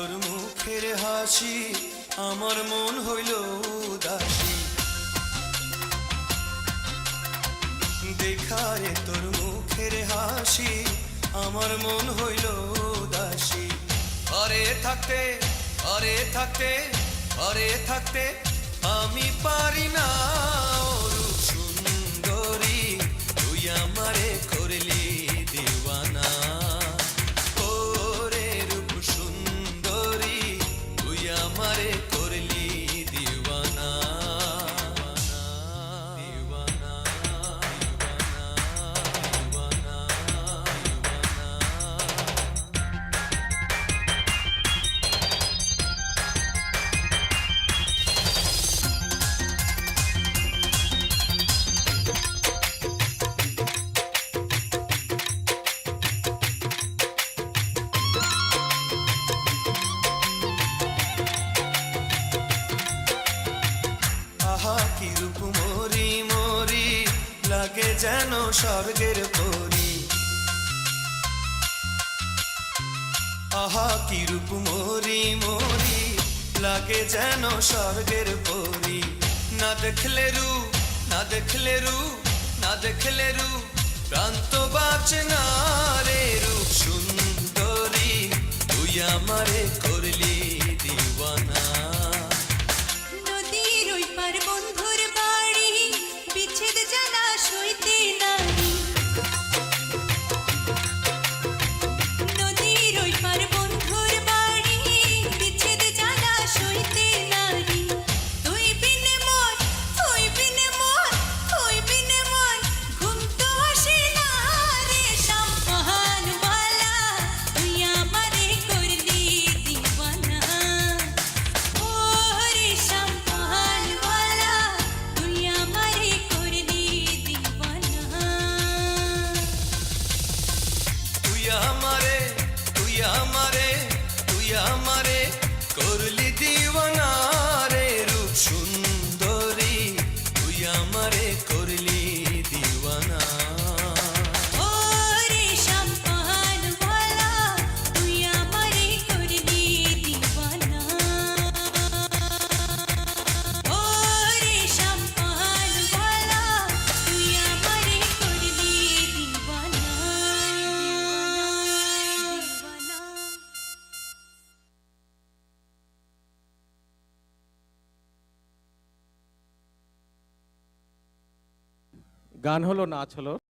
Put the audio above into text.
তোর মুখের হাসি আমার মন হইল উদাসী দেখারে তোর মুখের হাসি আমার মন হইল উদাসী ঘরে থাকতে ঘরে থাকতে ঘরে থাকতে আমি পারি না রূপ সুন্দরী তুই আমারে করলি দিওয়ানা ওরে রূপ সুন্দরী তুই আমারে করলি দিওয়ানা দিওয়ানা দিওয়ানা আহা কি রূপ মরি মরি লাগে যেন স্বর্গের পরি আহা কি রূপ মরি মরি লাগে যেন স্বর্গের পরি না দেখলে রূপ না দেখলে রূপ না দেখলে রূপ প্রাণ তো বাঁচে না রে রূপ সুন্দরী তুই আমারে করলি দিওয়ানা নদীর ওই পার বন্ধুর বাড়ি বিচ্ছেদ জ্বালা সইতে নারী নদীর ওই পার বন্ধুর বাড়ি বিচ্ছেদ জ্বালা সইতে নারী তুই বিনে মন তুই বিনে মন তুই বিনে মন ঘুম তো আসে না রে শামপানওয়ালা তুই আমারে করলি দিওয়ানা ও রে শামপানওয়ালা তুই আমারে করলি দিওয়ানা তুই আমারে তুই আমারে তুই আমারে করলি দিওয়ানা রে রূপ সুন্দরী তুই আমারে করলি দিওয়ানা ও রে শামপানওয়ালা তুই আমারে করলি দিওয়ানা ও রে শামপানওয়ালা তুই আমারে করলি দিওয়ানা গান হলো নাচ হলো।